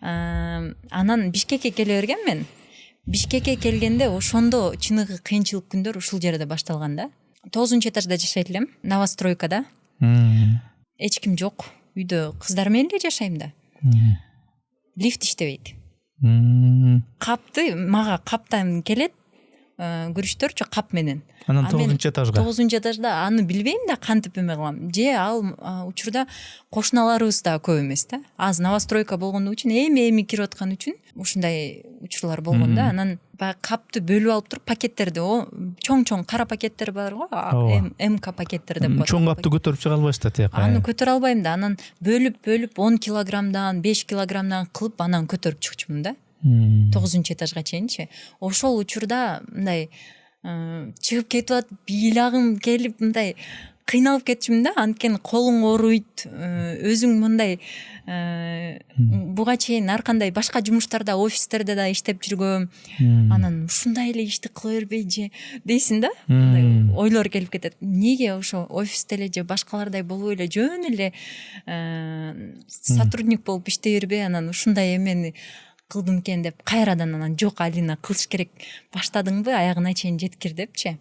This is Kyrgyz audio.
Анан Бишкекке келе берген мен. Бишкекке келгенде ошондо чыныгы кыйынчылык күндөр ушул жерде башталган да. 9 этажда жашайт элем, новостройкада. Эч ким жок. Үйдө кыздар менен эле жашайм да. Лифт иштебейт. Капты мага каптан келет. Күрүштөрчү кап менен. Анан 9 этажга. 9 этажда аны билбейм да кантип эме кылам. Же ал учурда кошуналарыбыз да көп эмес да. Аз новостройка болгондугу үчүн эми кирип аткан үчүн ушундай учурлар болгон да. Анан баягы капты бөлүп алып туруп пакеттерди, чоң кара пакеттер бар го, МК пакеттер деп коет. Чоң капты көтөрүп чыга албайсыздар тияка. Аны көтөрө албайм да. Анан бөлүп 10 килограммдан 5 килограммдан кылып анан көтөрүп чыкчумун да. 9 этажга чейинчи. Ошол учурда мындай чыгып кетип атып, билагым келип мындай кыйналып кетчүмүн да. Анткени колуң ооруйт, өзүң мындай буга чейин ар кандай башка жумуштарда, офистерде да иштеп жүргөм. Анан ушундай эле ишти кыла бербей же дейсиң да. Ойлор келип кетет. Неге ошо офисте эле же башкалардай болбой эле жөн эле сотрудник болуп иштей бербей, анан ушундай эмени кылдым экен деп кайрадан анан жок Алина кылыш керек, баштадыңбы аягына чейин жеткир депчи.